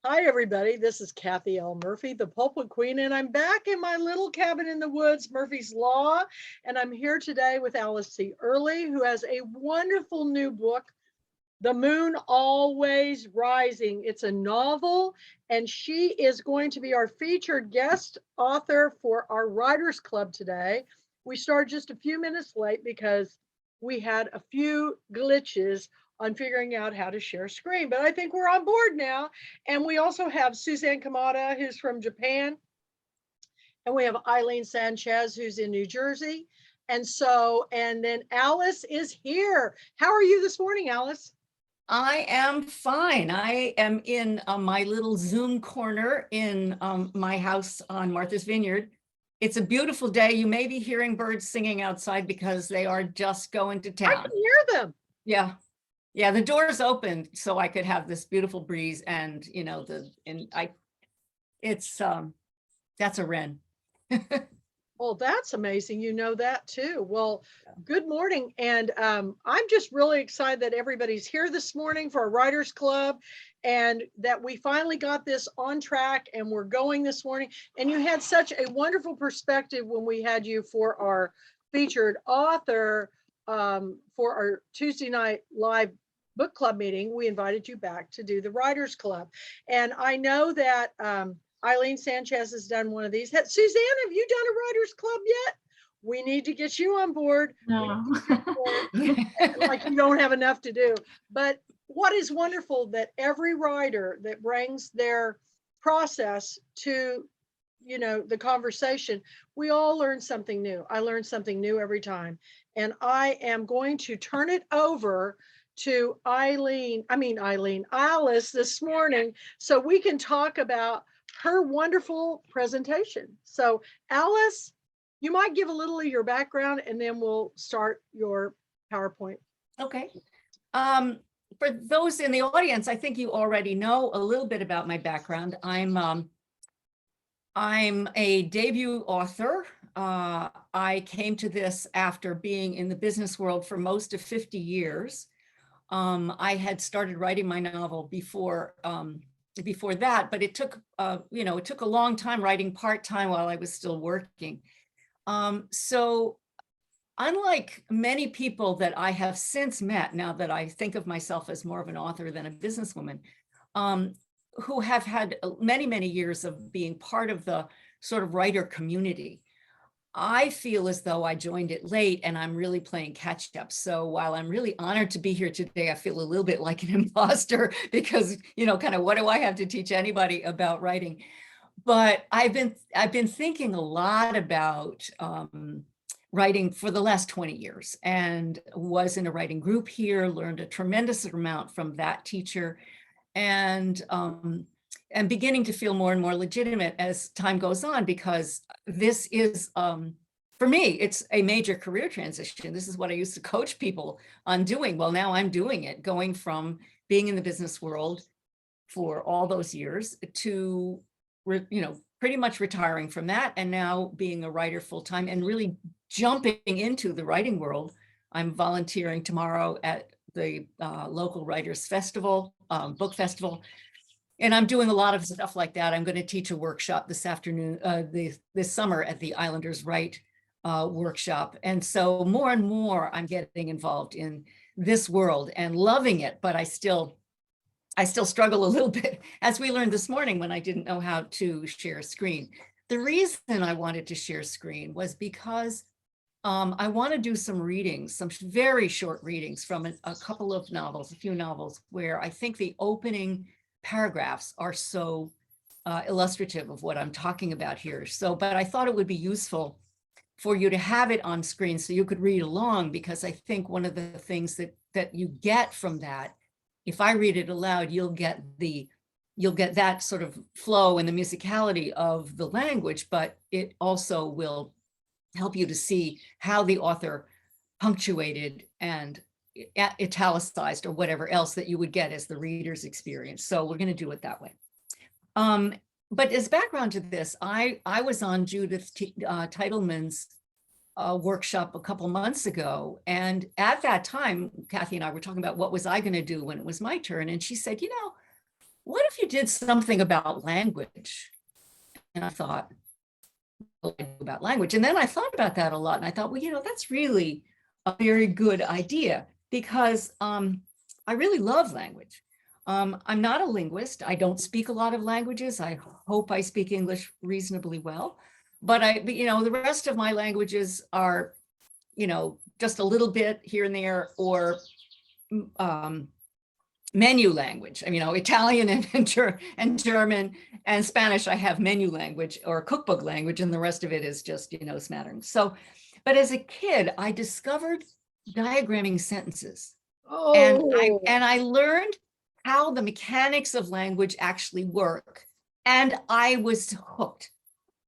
Hi, everybody. This is Kathy L. Murphy, the Pulpwood Queen, and I'm back in my little cabin in the woods, Murphy's Law. And I'm here today with Alice C. Early, who has a wonderful new book, The Moon Always Rising. It's a novel, and she is going to be our featured guest author for our Writers Club today. We started just a few minutes late because we had a few glitches on figuring out how to share screen, but I think we're on board now. And we also have Suzanne Kamada, who's from Japan, and we have Eileen Sanchez, who's in New Jersey. And then Alice is here. How are you this morning, Alice? I am fine. I am in my little Zoom corner in my house on Martha's Vineyard. It's a beautiful day. You may be hearing birds singing outside because they are just going to I town. can hear them. Yeah. Yeah, the door's open so I could have this beautiful breeze and that's a wren. Well, that's amazing. You know that too. Well, good morning. And I'm just really excited that everybody's here this morning for our Writers Club and that we finally got this on track and we're going this morning. And you had such a wonderful perspective when we had you for our featured author for our Tuesday night live book club meeting. We invited you back to do the Writers Club. And I know that Eileen Sanchez has done one of these. Suzanne, have you done a Writers Club yet? We need to get you on board. No. Like you don't have enough to do. But what is wonderful that every writer that brings their process to, the conversation, we all learn something new. I learn something new every time. And I am going to turn it over to Alice this morning so we can talk about her wonderful presentation. So Alice, you might give a little of your background and then we'll start your PowerPoint. Okay. For those in the audience, I think you already know a little bit about my background. I'm a debut author. I came to this after being in the business world for most of 50 years. I had started writing my novel before that, but it took a long time writing part-time while I was still working. So unlike many people that I have since met, now that I think of myself as more of an author than a businesswoman, who have had many, many years of being part of the sort of writer community, I feel as though I joined it late and I'm really playing catch up. So while I'm really honored to be here today, I feel a little bit like an imposter because, kind of what do I have to teach anybody about writing? But I've been thinking a lot about writing for the last 20 years and was in a writing group here, learned a tremendous amount from that teacher, and beginning to feel more and more legitimate as time goes on, because this is, for me, it's a major career transition. This is what I used to coach people on doing. Well, now I'm doing it, going from being in the business world for all those years to, pretty much retiring from that and now being a writer full-time and really jumping into the writing world. I'm volunteering tomorrow at the local Writers Festival, book festival. And I'm doing a lot of stuff like that. I'm going to teach a workshop this afternoon, this summer at the Islanders Write workshop. And so more and more I'm getting involved in this world and loving it, but I still struggle a little bit, as we learned this morning when I didn't know how to share a screen. The reason I wanted to share screen was because I want to do some readings, some very short readings from a couple of novels, a few novels, where I think the opening paragraphs are so illustrative of what I'm talking about here. But I thought it would be useful for you to have it on screen so you could read along, because I think one of the things that you get from that, if I read it aloud, you'll get that sort of flow and the musicality of the language, but it also will help you to see how the author punctuated and italicized or whatever else that you would get as the reader's experience. So we're going to do it that way. But as background to this, I was on Judith Teitelman's workshop a couple months ago. And at that time, Kathy and I were talking about what was I going to do when it was my turn. And she said, what if you did something about language? And I thought, about language. And then I thought about that a lot. And I thought, well, that's really a very good idea because I really love language. I'm not a linguist. I don't speak a lot of languages. I hope I speak English reasonably well. But the rest of my languages are, just a little bit here and there, or menu language. Italian and German and Spanish, I have menu language or cookbook language, and the rest of it is just, smattering. So, but as a kid, I discovered diagramming sentences. And I learned how the mechanics of language actually work. And I was hooked.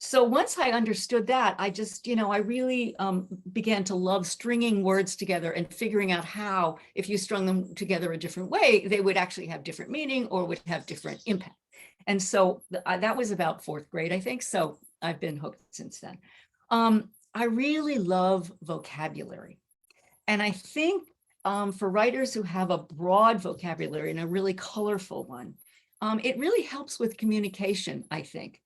So once I understood that, I just, I really began to love stringing words together and figuring out how, if you strung them together a different way, they would actually have different meaning or would have different impact. And so that was about fourth grade, I think. So I've been hooked since then. I really love vocabulary. And I think for writers who have a broad vocabulary and a really colorful one, it really helps with communication, I think.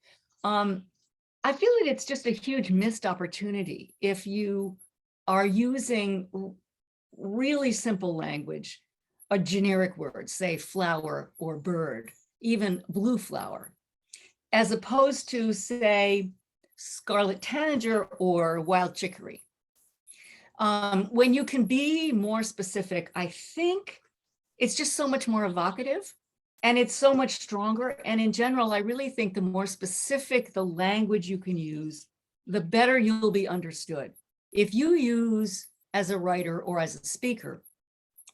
I feel that it's just a huge missed opportunity if you are using really simple language, a generic word, say flower or bird, even blue flower, as opposed to, say, scarlet tanager or wild chicory. When you can be more specific, I think it's just so much more evocative. And it's so much stronger. And in general, I really think the more specific the language you can use, the better you'll be understood. If you use, as a writer or as a speaker,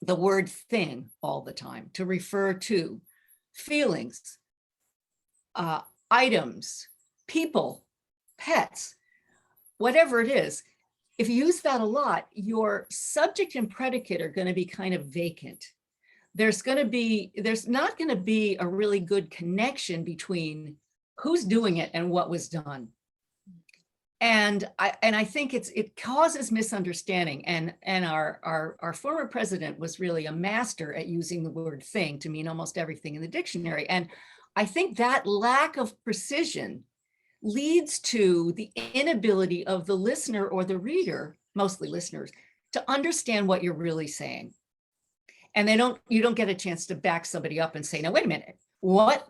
the word thing all the time to refer to feelings, items, people, pets, whatever it is, if you use that a lot, your subject and predicate are going to be kind of vacant. There's not going to be a really good connection between who's doing it and what was done. And I think it causes misunderstanding. And our former president was really a master at using the word thing to mean almost everything in the dictionary. And I think that lack of precision leads to the inability of the listener or the reader, mostly listeners, to understand what you're really saying. And you don't get a chance to back somebody up and say, now, wait a minute, what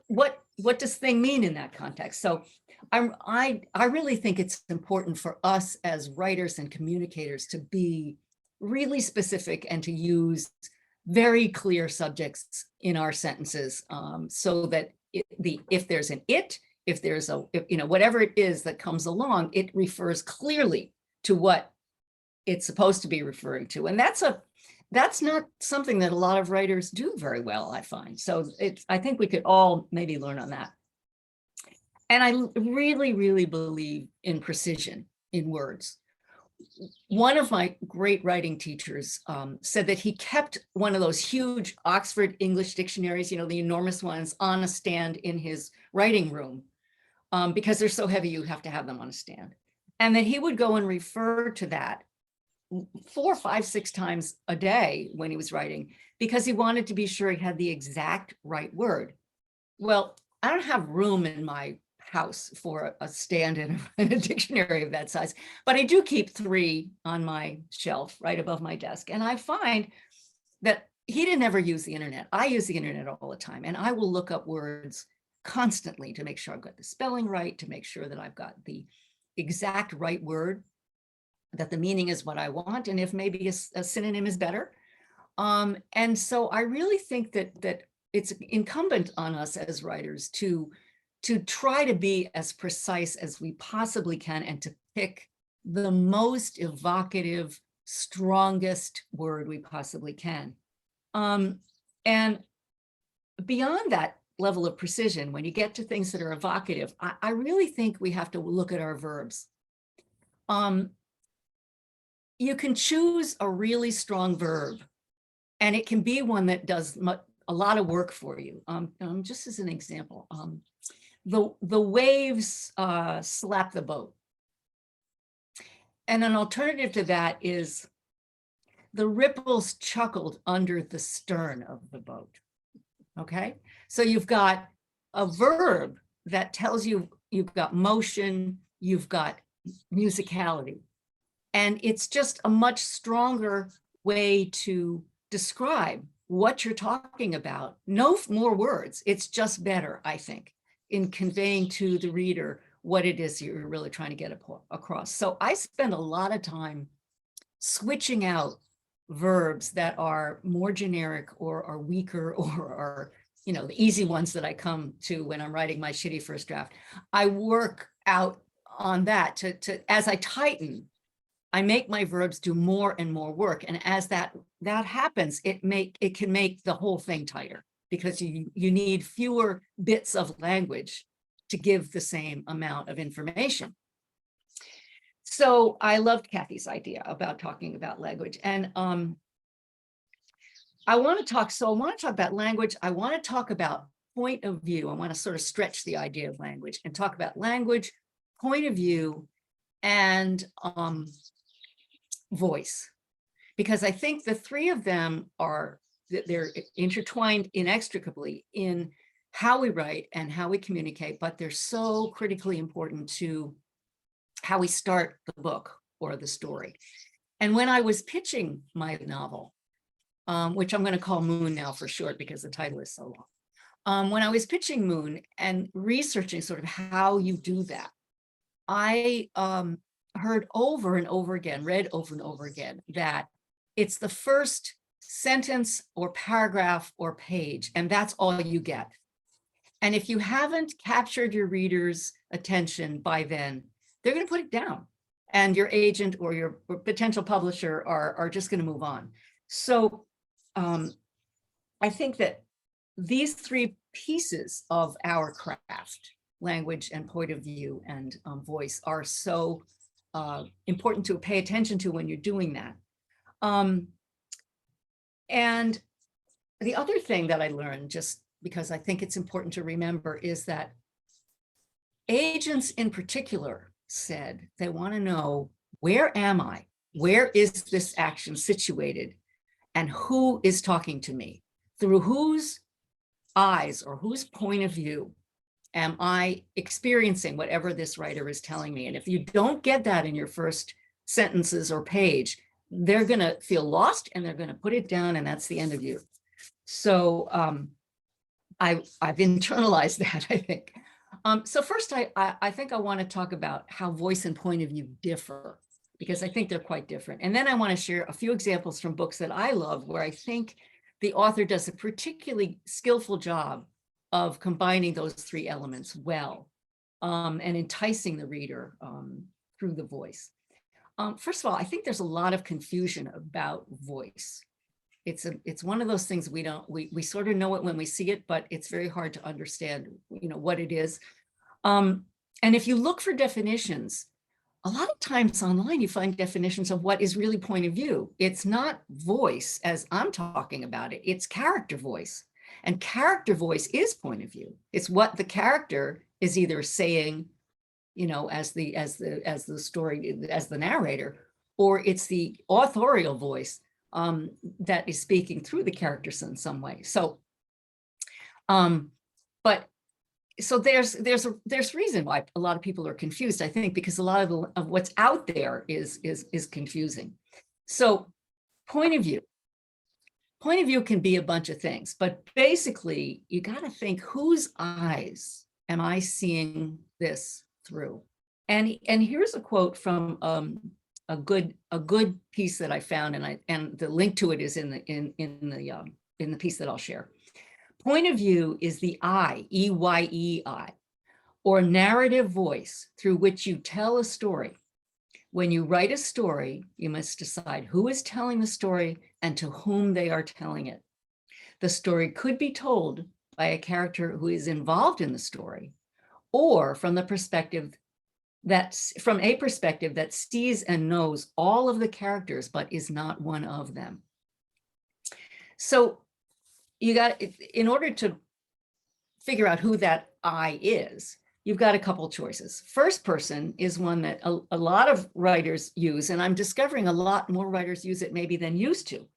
does thing mean in that context? So I really think it's important for us as writers and communicators to be really specific and to use very clear subjects in our sentences, so that if there's an if there's whatever it is that comes along, it refers clearly to what it's supposed to be referring to. And that's not something that a lot of writers do very well, I find. So I think we could all maybe learn on that. And I really, really believe in precision in words. One of my great writing teachers said that he kept one of those huge Oxford English dictionaries, the enormous ones, on a stand in his writing room, because they're so heavy, you have to have them on a stand. And that he would go and refer to that 4, 5, 6 times a day when he was writing, because he wanted to be sure he had the exact right word. Well, I don't have room in my house for a stand in a dictionary of that size, but I do keep 3 on my shelf right above my desk. And I find that he didn't ever use the internet. I use the internet all the time, and I will look up words constantly to make sure I've got the spelling right, to make sure that I've got the exact right word, that the meaning is what I want, and if maybe a synonym is better. And so I really think that it's incumbent on us as writers to try to be as precise as we possibly can, and to pick the most evocative, strongest word we possibly can. And beyond that level of precision, when you get to things that are evocative, I really think we have to look at our verbs. You can choose a really strong verb, and it can be one that does a lot of work for you. Just as an example, the waves slap the boat. And an alternative to that is the ripples chuckled under the stern of the boat. Okay, So you've got a verb that tells you you've got motion, you've got musicality. And it's just a much stronger way to describe what you're talking about. No more words. It's just better, I think, in conveying to the reader what it is you're really trying to get across. So I spend a lot of time switching out verbs that are more generic or are weaker or are, you know, the easy ones that I come to when I'm writing my shitty first draft. I work out on that to as I tighten, I make my verbs do more and more work. And as that happens, it can make the whole thing tighter, because you need fewer bits of language to give the same amount of information. So I loved Kathy's idea about talking about language. And I want to talk about language. I want to talk about point of view. I want to sort of stretch the idea of language and talk about language, point of view, and voice, because I think the three of them they're intertwined inextricably in how we write and how we communicate, but they're so critically important to how we start the book or the story. And when I was pitching my novel, which I'm going to call Moon now for short because the title is so long, when I was pitching Moon and researching sort of how you do that, I heard over and over again, read over and over again, that it's the first sentence or paragraph or page, and that's all you get. And if you haven't captured your reader's attention by then, they're going to put it down, and your agent or your potential publisher are just going to move on. So I think that these three pieces of our craft, language and point of view and voice, are so important to pay attention to when you're doing that. And the other thing that I learned, just because I think it's important to remember, is that agents in particular said they want to know, where am I? Where is this action situated? And who is talking to me? Through whose eyes or whose point of view am I experiencing whatever this writer is telling me? And if you don't get that in your first sentences or page, they're going to feel lost and they're going to put it down, and that's the end of you. So I've internalized that, I think. So first, I think I want to talk about how voice and point of view differ, because I think they're quite different. And then I want to share a few examples from books that I love, where I think the author does a particularly skillful job of combining those three elements well, and enticing the reader through the voice. First of all, I think there's a lot of confusion about voice. It's one of those things we sort of know it when we see it, but it's very hard to understand, what it is. And if you look for definitions, a lot of times online you find definitions of what is really point of view. It's not voice as I'm talking about it. It's character voice. And character voice is point of view. It's what the character is either saying, as the story, as the narrator, or it's the authorial voice that is speaking through the characters in some way. So, so there's reason why a lot of people are confused, I think, because a lot of what's out there is confusing. So, point of view. Point of view can be a bunch of things, but basically you got to think, whose eyes am I seeing this through? And here's a quote from a good piece that I found, and the link to it is in the piece that I'll share. Point of view is the I, E-Y-E-I, or narrative voice through which you tell a story. When you write a story, you must decide who is telling the story and to whom they are telling it. The story could be told by a character who is involved in the story, or from a perspective that sees and knows all of the characters, but is not one of them. So in order to figure out who that I is, you've got a couple choices. First person is one that a lot of writers use, and I'm discovering a lot more writers use it maybe than used to.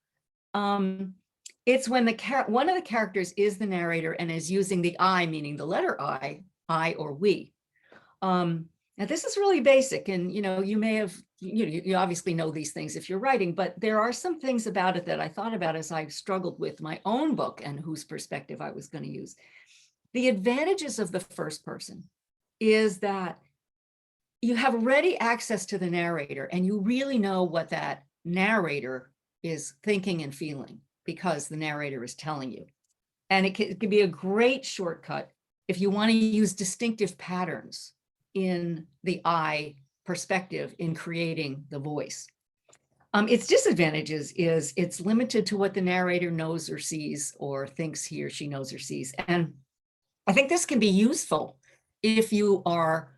It's when one of the characters is the narrator and is using the I, meaning the letter I or we. Now this is really basic, and you may have, you obviously know these things if you're writing, but there are some things about it that I thought about as I struggled with my own book and whose perspective I was going to use. The advantages of the first person is that you have ready access to the narrator and you really know what that narrator is thinking and feeling because the narrator is telling you. And it can be a great shortcut if you want to use distinctive patterns in the I perspective in creating the voice. Its disadvantages is it's limited to what the narrator knows or sees or thinks he or she knows or sees. And I think this can be useful if you are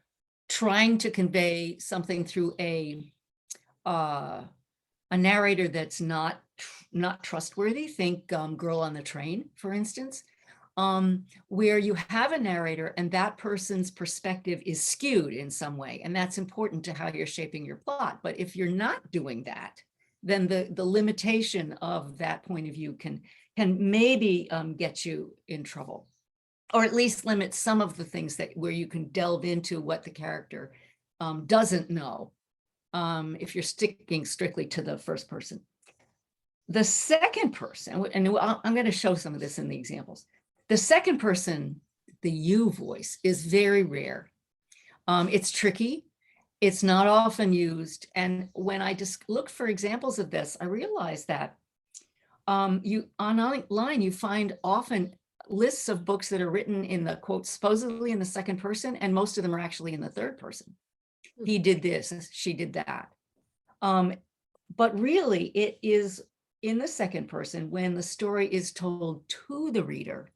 trying to convey something through a narrator that's not trustworthy. Think Girl on the Train, for instance, where you have a narrator and that person's perspective is skewed in some way. And that's important to how you're shaping your plot. But if you're not doing that, then the limitation of that point of view can maybe get you in trouble, or at least limit some of the things where you can delve into what the character doesn't know, if you're sticking strictly to the first person. The second person, and I'm going to show some of this in the examples. The second person, the you voice, is very rare. It's tricky. It's not often used. And when I just looked for examples of this, I realized that you online, you find often lists of books that are written in the quote, supposedly in the second person, and most of them are actually in the third person. He did this, she did that. But really, it is in the second person when the story is told to the reader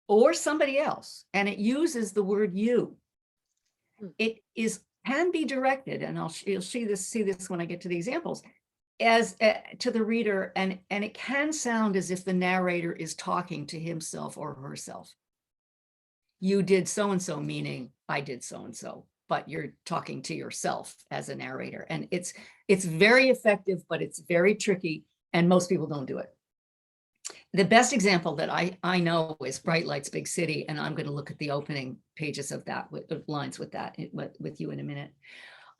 or somebody else, and it uses the word you. It can be directed, and you'll see this when I get to the examples, as to the reader, and it can sound as if the narrator is talking to himself or herself. You did so-and-so, meaning I did so-and-so, but you're talking to yourself as a narrator. And it's very effective, but it's very tricky, and most people don't do it. The best example that I know is Bright Lights, Big City, and I'm going to look at the opening pages of that, with lines with that, with you in a minute.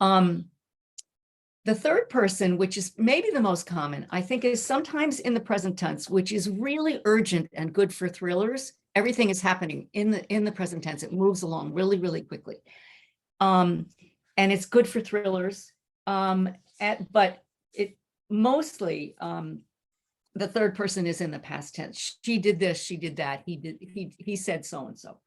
The third person, which is maybe the most common, I think, is sometimes in the present tense, which is really urgent and good for thrillers. Everything is happening in the present tense. It moves along really, really quickly. And it's good for thrillers. But it mostly, the third person is in the past tense. She did this, she did that, he said so-and-so.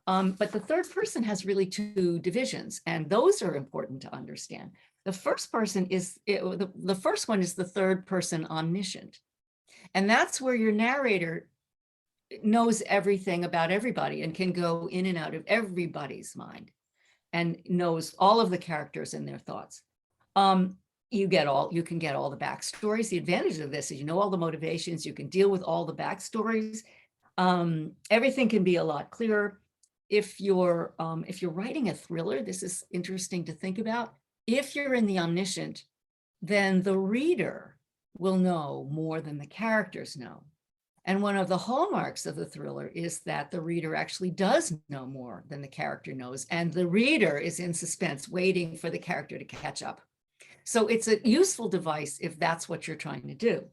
But the third person has really two divisions, and those are important to understand. The first person is, the first one is the third person omniscient. And that's where your narrator knows everything about everybody and can go in and out of everybody's mind and knows all of the characters and their thoughts. You can get all the backstories. The advantage of this is you know all the motivations, you can deal with all the backstories. Everything can be a lot clearer. If you're writing a thriller, this is interesting to think about. If you're in the omniscient, then the reader will know more than the characters know. And one of the hallmarks of the thriller is that the reader actually does know more than the character knows, and the reader is in suspense, waiting for the character to catch up. So it's a useful device if that's what you're trying to do.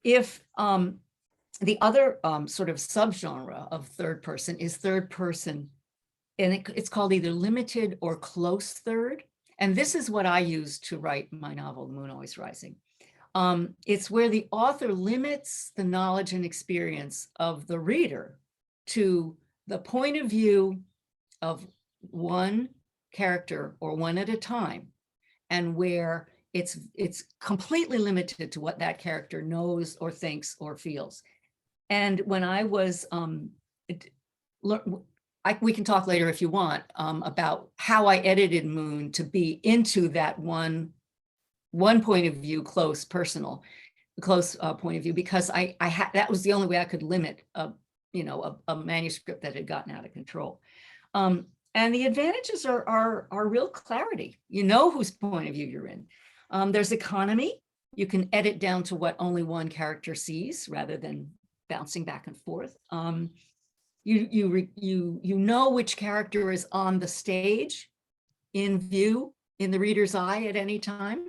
If the other sort of subgenre of third person is third person, and it's called either limited or close third. And this is what I used to write my novel, The Moon Always Rising. It's where the author limits the knowledge and experience of the reader to the point of view of one character or one at a time, and where it's completely limited to what that character knows or thinks or feels. And when I was, we can talk later if you want about how I edited Moon to be into that one point of view, close personal, close point of view, because that was the only way I could limit a manuscript that had gotten out of control. And the advantages are real clarity. You know whose point of view you're in. There's economy. You can edit down to what only one character sees rather than bouncing back and forth. You know which character is on the stage in view in the reader's eye at any time.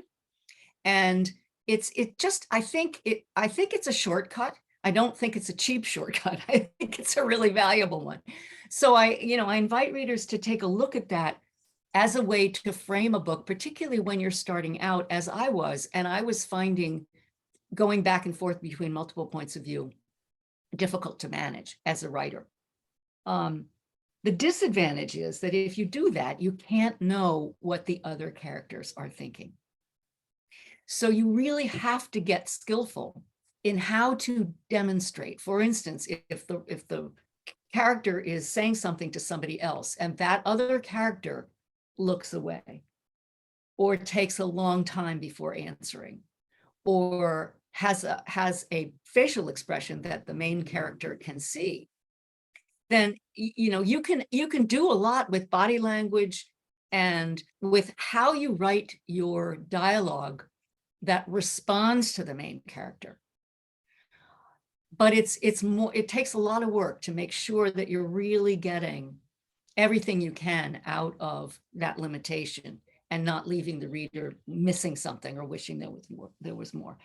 And I think it's a shortcut. I don't think it's a cheap shortcut. I think it's a really valuable one. So I invite readers to take a look at that as a way to frame a book, particularly when you're starting out, as I was, and I was finding going back and forth between multiple points of view difficult to manage as a writer. The disadvantage is that if you do that, you can't know what the other characters are thinking. So you really have to get skillful in how to demonstrate. For instance, if the character is saying something to somebody else and that other character looks away or takes a long time before answering or has a facial expression that the main character can see, then you can do a lot with body language and with how you write your dialogue that responds to the main character. But it takes a lot of work to make sure that you're really getting everything you can out of that limitation and not leaving the reader missing something or wishing there was more.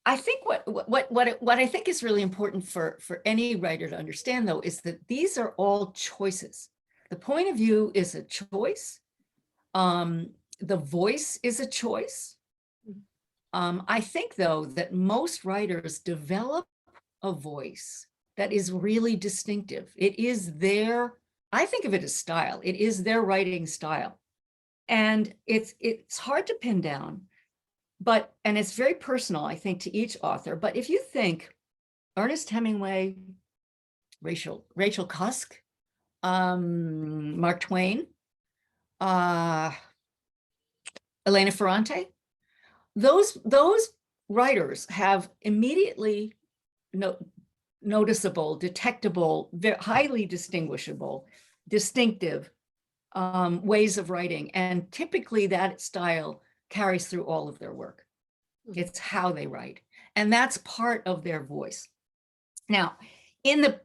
I think what I think is really important for any writer to understand, though, is that these are all choices. The point of view is a choice. The voice is a choice. I think, though, that most writers develop a voice that is really distinctive. It is I think of it as style. It is their writing style. And it's hard to pin down, and it's very personal, I think, to each author. But if you think Ernest Hemingway, Rachel Cusk, Mark Twain, Elena Ferrante, those writers have immediately noticeable, detectable, highly distinguishable, distinctive ways of writing. And typically that style carries through all of their work. It's how they write. And that's part of their voice. Now, in the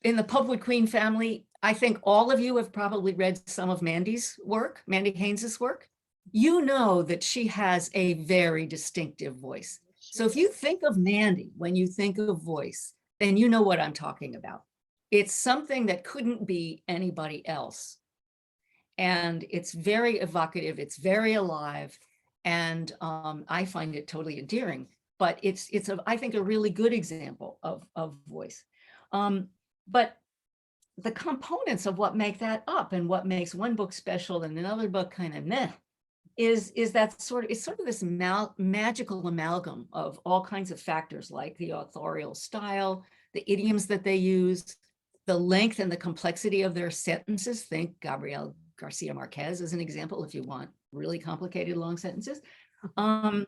Pulpwood Queen family, I think all of you have probably read some of Mandy's work, Mandy Haynes's work. You know that she has a very distinctive voice. So if you think of Mandy, when you think of voice, then you know what I'm talking about. It's something that couldn't be anybody else. And it's very evocative, it's very alive, and I find it totally endearing. But it's I think, a really good example of voice. But the components of what make that up and what makes one book special and another book kind of meh is that it's sort of this magical amalgam of all kinds of factors, like the authorial style, the idioms that they use, the length and the complexity of their sentences. Think Gabriel Garcia Marquez as an example, if you want really complicated long sentences. And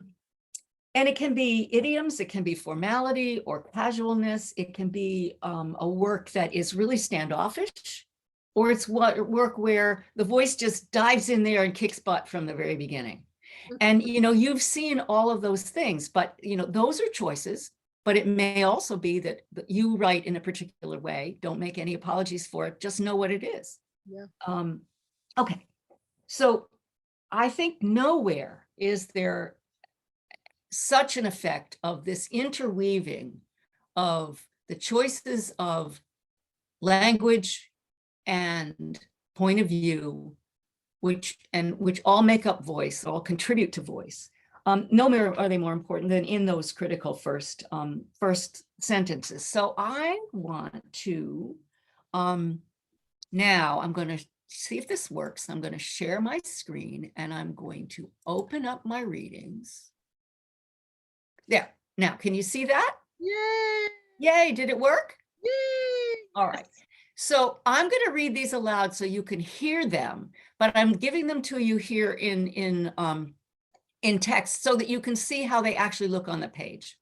it can be idioms, it can be formality or casualness, it can be a work that is really standoffish, or it's work where the voice just dives in there and kicks butt from the very beginning. And you've seen all of those things, but those are choices. But it may also be that you write in a particular way. Don't make any apologies for it. Just know what it is. Yeah. Okay. So I think nowhere is there such an effect of this interweaving of the choices of language and point of view, which all make up voice, all contribute to voice. Nowhere are they more important than in those critical first sentences. So I want to, now I'm going to see if this works. I'm going to share my screen and I'm going to open up my readings. There. Now, can you see that? Yay! Yay, did it work? Yay! All right. So I'm going to read these aloud so you can hear them, but I'm giving them to you here in text so that you can see how they actually look on the page.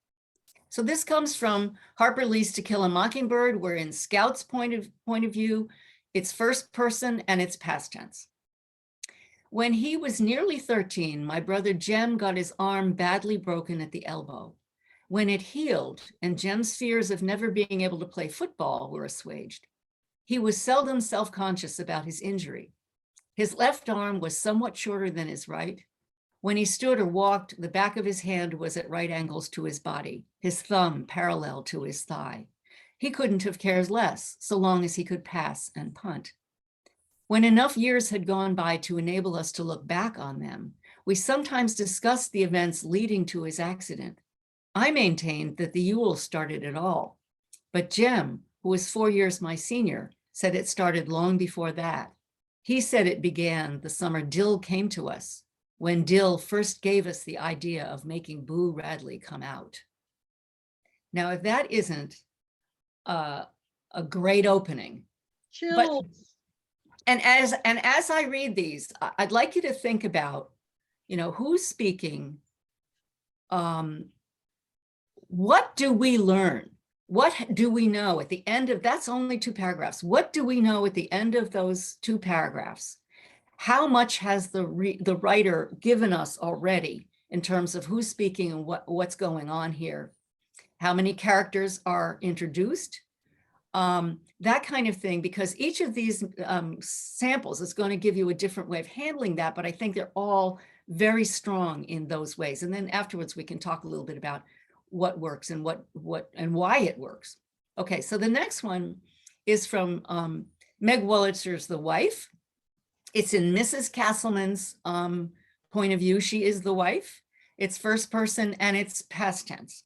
So this comes from Harper Lee's To Kill a Mockingbird. We're in Scout's point of view. It's first person and it's past tense. When he was nearly 13, my brother Jem got his arm badly broken at the elbow. When it healed and Jem's fears of never being able to play football were assuaged, he was seldom self-conscious about his injury. His left arm was somewhat shorter than his right. When he stood or walked, the back of his hand was at right angles to his body, his thumb parallel to his thigh. He couldn't have cared less, so long as he could pass and punt. When enough years had gone by to enable us to look back on them, we sometimes discussed the events leading to his accident. I maintained that the Yule started it all, but Jem, who was 4 years my senior, said it started long before that. He said it began the summer Dill came to us, when Dill first gave us the idea of making Boo Radley come out. Now, if that isn't a great opening, Chills. and as I read these, I'd like you to think about, who's speaking. What do we learn? What do we know at the end of, that's only 2 paragraphs. What do we know at the end of those 2 paragraphs? How much has the writer given us already in terms of who's speaking and what's going on here? How many characters are introduced? That kind of thing, because each of these samples is going to give you a different way of handling that, but I think they're all very strong in those ways. And then afterwards, we can talk a little bit about what works and what and why it works. Okay, so the next one is from Meg Wolitzer's The Wife. It's in Mrs. Castleman's point of view. She is the wife. It's first person and it's past tense.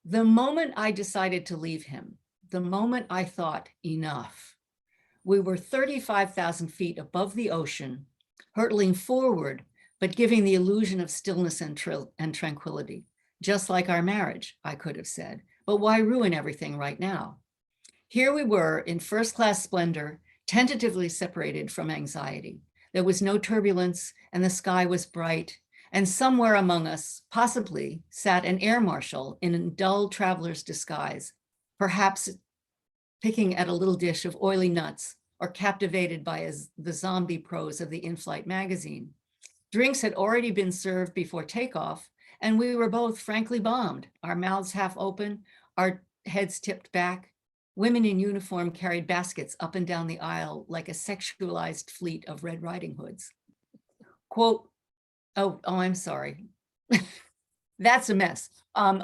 The moment I decided to leave him, the moment I thought enough, we were 35,000 feet above the ocean, hurtling forward, but giving the illusion of stillness and tranquility. Just like our marriage, I could have said, but why ruin everything right now? Here we were in first-class splendor, tentatively separated from anxiety. There was no turbulence and the sky was bright, and somewhere among us, possibly, sat an air marshal in a dull traveler's disguise, perhaps picking at a little dish of oily nuts or captivated by the zombie prose of the in-flight magazine. Drinks had already been served before takeoff, and we were both frankly bombed, our mouths half open, our heads tipped back. Women in uniform carried baskets up and down the aisle like a sexualized fleet of Red Riding Hoods. Quote, oh, I'm sorry. That's a mess.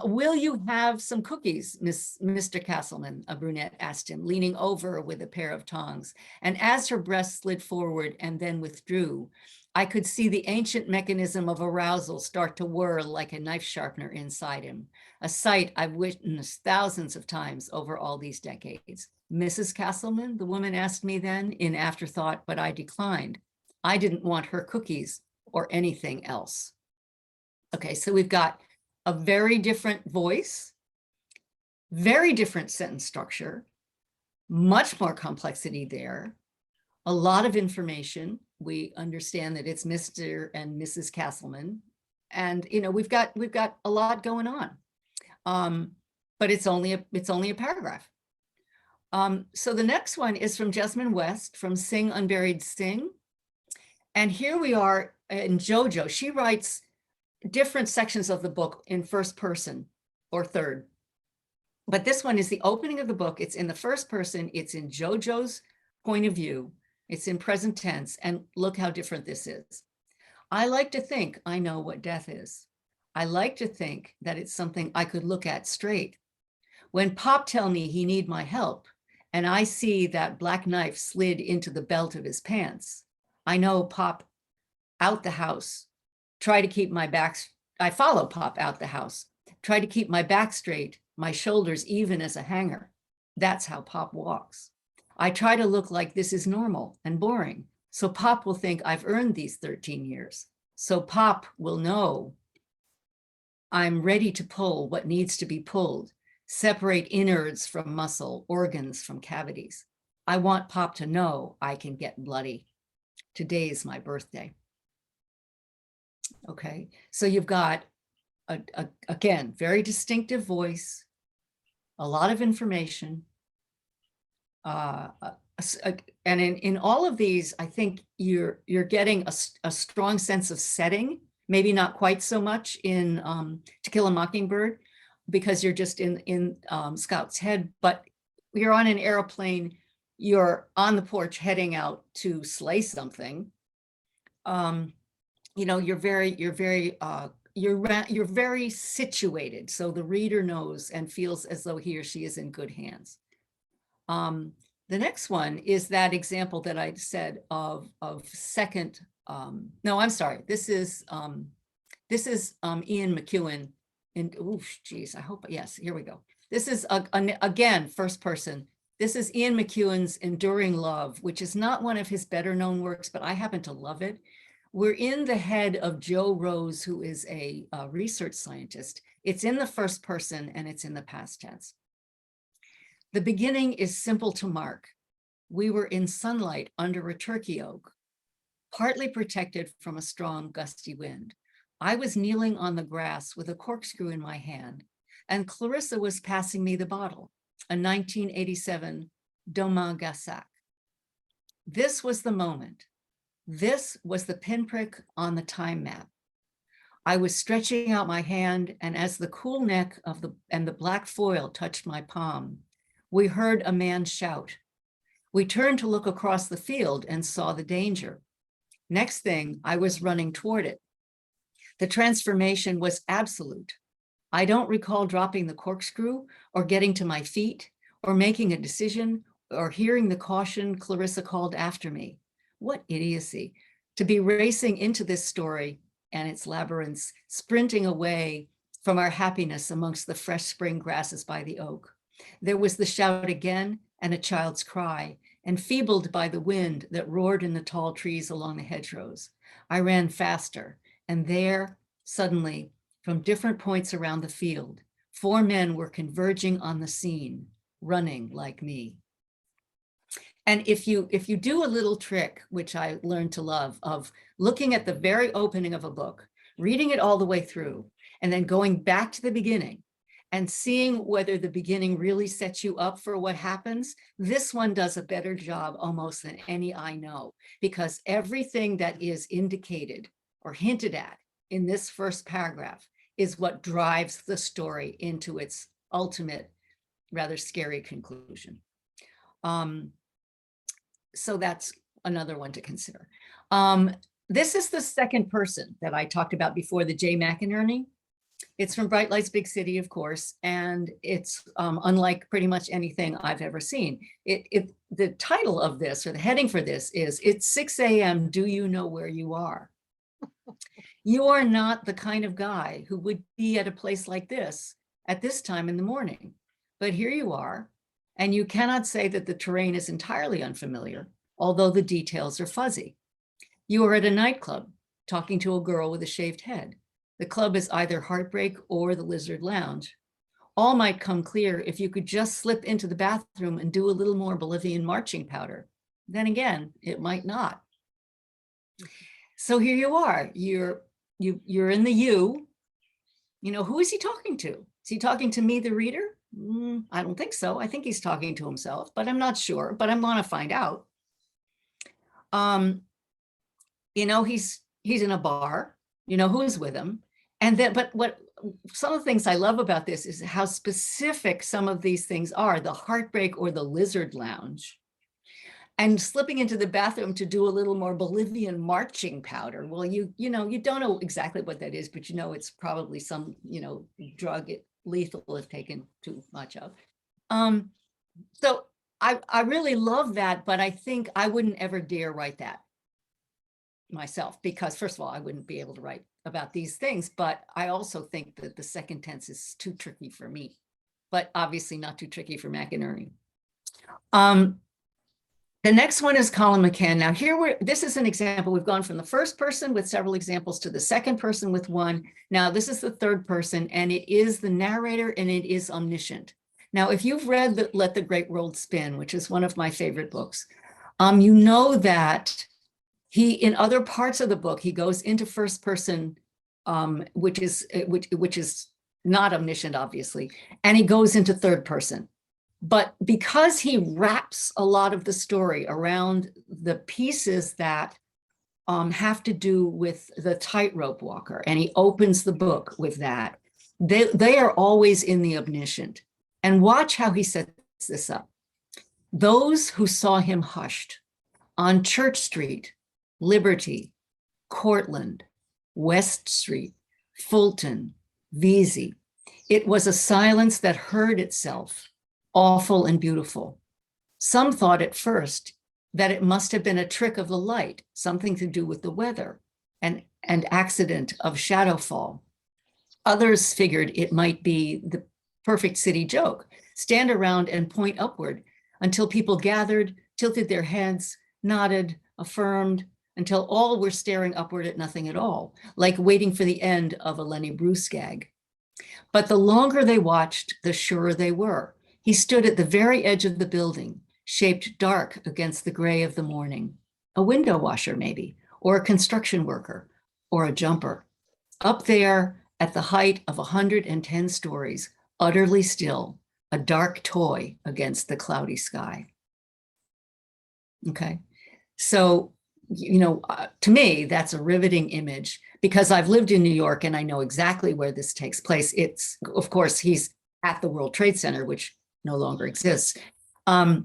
Will you have some cookies, Mr. Castleman, a brunette asked him, leaning over with a pair of tongs. And as her breast slid forward and then withdrew, I could see the ancient mechanism of arousal start to whir like a knife sharpener inside him, a sight I've witnessed thousands of times over all these decades. Mrs. Castleman, the woman asked me then in afterthought, but I declined. I didn't want her cookies or anything else. Okay, so we've got a very different voice, very different sentence structure, much more complexity there, a lot of information. We understand that it's Mr. and Mrs. Castleman, and we've got a lot going on, but it's only a paragraph. So the next one is from Jessamine West from Sing Unburied Sing, and here we are in JoJo. She writes different sections of the book in first person or third, but this one is the opening of the book. It's in the first person. It's in JoJo's point of view. It's in present tense, and look how different this is. I like to think I know what death is. I like to think that it's something I could look at straight. When Pop tell me he need my help, and I see that black knife slid into the belt of his pants, I know Pop out the house, try to keep my back, I follow Pop out the house, try to keep my back straight, my shoulders even as a hanger. That's how Pop walks. I try to look like this is normal and boring, so Pop will think I've earned these 13 years. So Pop will know I'm ready to pull what needs to be pulled, separate innards from muscle, organs from cavities. I want Pop to know I can get bloody. Today's my birthday. Okay, so you've got, again, very distinctive voice, a lot of information, a and in all of these, I think you're getting a strong sense of setting, maybe not quite so much in To Kill a Mockingbird, because you're just in Scout's head, but you're on an airplane, you're on the porch heading out to slay something. You know, you're very situated, so the reader knows and feels as though he or she is in good hands. The next one is that example that I said of second. No, I'm sorry. This is Ian McEwen. And oh, geez, I hope, yes, here we go. This is again first person. This is Ian McEwen's Enduring Love, which is not one of his better known works, but I happen to love it. We're in the head of Joe Rose, who is a research scientist. It's in the first person and it's in the past tense. The beginning is simple to mark. We were in sunlight under a turkey oak, partly protected from a strong gusty wind. I was kneeling on the grass with a corkscrew in my hand, and Clarissa was passing me the bottle, a 1987 Doma Gassac. This was the moment. This was the pinprick on the time map. I was stretching out my hand, and as the cool neck of the black foil touched my palm, we heard a man shout. We turned to look across the field and saw the danger. Next thing, I was running toward it. The transformation was absolute. I don't recall dropping the corkscrew or getting to my feet or making a decision or hearing the caution Clarissa called after me. What idiocy to be racing into this story and its labyrinths, sprinting away from our happiness amongst the fresh spring grasses by the oak. There was the shout again and a child's cry, enfeebled by the wind that roared in the tall trees along the hedgerows. I ran faster, and there, suddenly, from different points around the field, 4 men were converging on the scene, running like me. And if you do a little trick, which I learned to love, of looking at the very opening of a book, reading it all the way through, and then going back to the beginning and seeing whether the beginning really sets you up for what happens, this one does a better job almost than any I know, because everything that is indicated or hinted at in this first paragraph is what drives the story into its ultimate, rather scary conclusion. So that's another one to consider. This is the second person that I talked about before, the J. McInerney. It's from Bright Lights, Big City, of course, and it's unlike pretty much anything I've ever seen. The title of this, or the heading for this, is "It's 6 a.m. Do you know where you are?" You are not the kind of guy who would be at a place like this at this time in the morning, but here you are, and you cannot say that the terrain is entirely unfamiliar, although the details are fuzzy. You are at a nightclub talking to a girl with a shaved head. The club is either Heartbreak or the Lizard Lounge. All might come clear if you could just slip into the bathroom and do a little more Bolivian marching powder. Then again, it might not. So here you are, you're in the you. You know, who is he talking to? Is he talking to me, the reader? I don't think so. I think he's talking to himself, but I'm not sure, but I'm gonna find out. You know, he's in a bar, you know, who's with him. And then, but what some of the things I love about this is how specific some of these things are, the Heartbreak or the Lizard Lounge. And slipping into the bathroom to do a little more Bolivian marching powder. Well, you know, you don't know exactly what that is, but you know, it's probably some, you know, drug lethal if taken too much of. So I really love that, but I think I wouldn't ever dare write that myself, because first of all, I wouldn't be able to write about these things, but I also think that the second tense is too tricky for me, but obviously not too tricky for McInerney. The next one is Colin McCann. Now this is an example. We've gone from the first person with several examples to the second person with one. Now this is the third person, and it is the narrator and it is omniscient. Now, if you've read Let the Great World Spin, which is one of my favorite books, you know that in other parts of the book, he goes into first person, which is not omniscient, obviously, and he goes into third person. But because he wraps a lot of the story around the pieces that have to do with the tightrope walker, and he opens the book with that, they are always in the omniscient. And watch how he sets this up. Those who saw him hushed on Church Street, Liberty, Cortlandt, West Street, Fulton, Vesey. It was a silence that heard itself, awful and beautiful. Some thought at first that it must have been a trick of the light, something to do with the weather, and accident of shadow fall. Others figured it might be the perfect city joke. Stand around and point upward until people gathered, tilted their heads, nodded, affirmed, until all were staring upward at nothing at all, like waiting for the end of a Lenny Bruce gag. But the longer they watched, the surer they were. He stood at the very edge of the building, shaped dark against the gray of the morning. A window washer, maybe, or a construction worker, or a jumper. Up there at the height of 110 stories, utterly still, a dark toy against the cloudy sky. Okay, so, to me, that's a riveting image because I've lived in New York and I know exactly where this takes place. It's, of course, he's at the World Trade Center, which no longer exists. But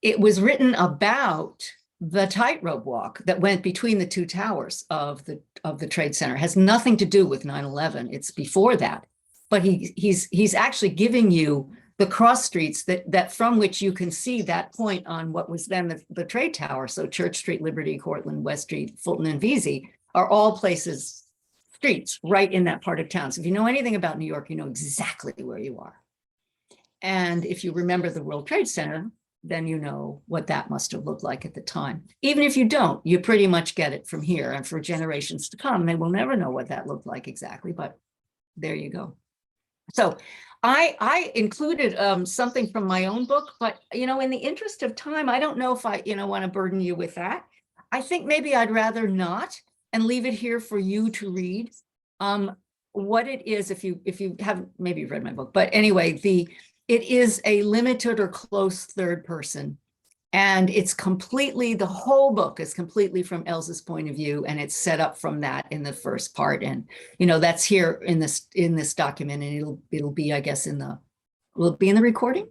it was written about the tightrope walk that went between the two towers of the Trade Center. It has nothing to do with 9/11. It's before that. But he's actually giving you the cross streets that from which you can see that point on what was then the trade tower. So Church Street, Liberty, Cortlandt, West Street, Fulton, and Vesey are all places, streets right in that part of town. So if you know anything about New York, you know exactly where you are. And if you remember the World Trade Center, then you know what that must have looked like at the time. Even if you don't, you pretty much get it from here. And for generations to come, they will never know what that looked like exactly, but there you go. So I included something from my own book, but, in the interest of time, I don't know if I, want to burden you with that. I think maybe I'd rather not and leave it here for you to read. What it is, if you haven't, maybe you've read my book, but anyway, it is a limited or close third person. And it's completely, the whole book is completely from Elsa's point of view, and it's set up from that in the first part. And, that's here in this document, and it'll be, I guess, will it be in the recording?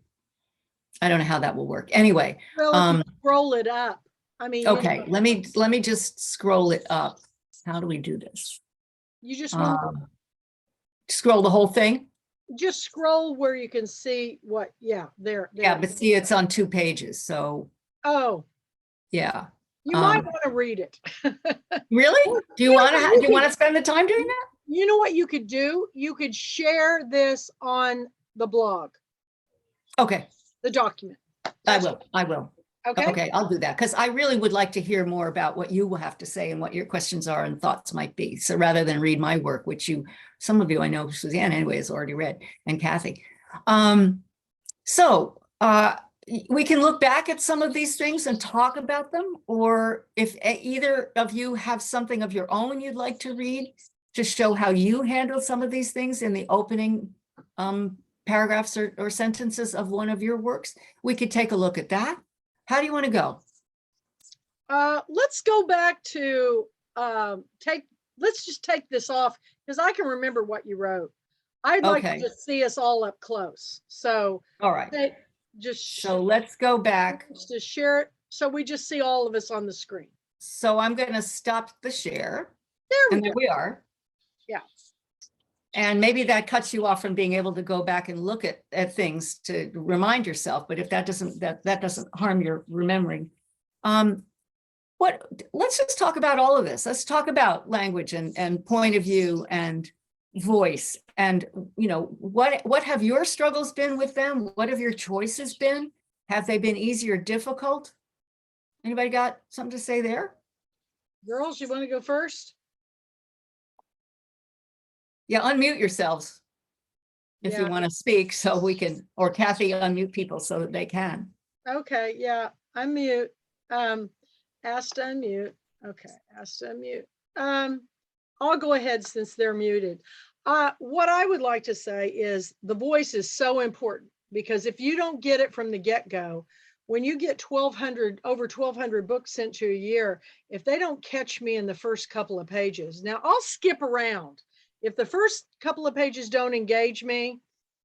I don't know how that will work. Anyway. Well, if you scroll it up. I mean. Okay, let me just scroll it up. How do we do this? You just want scroll the whole thing? Just scroll where you can see what, there. Yeah, but see, it's on 2 pages, so. Oh. Yeah. You might want to read it. Really? Do you want to spend the time doing that? You know what you could do? You could share this on the blog. Okay. The document. I will. Okay, I'll do that because I really would like to hear more about what you will have to say and what your questions are and thoughts might be. So rather than read my work, which some of you, I know Suzanne anyway has already read, and Kathy. So we can look back at some of these things and talk about them, or if either of you have something of your own you'd like to read to show how you handle some of these things in the opening paragraphs or sentences of one of your works, we could take a look at that. How do you want to go? Let's go back to let's just take this off because I can remember what you wrote. I'd like to just see us all up close. So all right. So let's go back. To share it. So we just see all of us on the screen. So I'm going to stop the share. There we are. Yeah. And maybe that cuts you off from being able to go back and look at things to remind yourself. But if that doesn't harm your remembering, let's just talk about all of this. Let's talk about language and point of view and voice. And what have your struggles been with them? What have your choices been? Have they been easy or difficult? Anybody got something to say there? Girls, you want to go first? Yeah, unmute yourselves if you want to speak so we can, or Kathy, unmute people so that they can. Okay, yeah, unmute. Asked to unmute. Okay, asked to unmute. I'll go ahead since they're muted. What I would like to say is the voice is so important, because if you don't get it from the get-go, when you get over 1,200 books sent to you a year, if they don't catch me in the first couple of pages, now I'll skip around. If the first couple of pages don't engage me,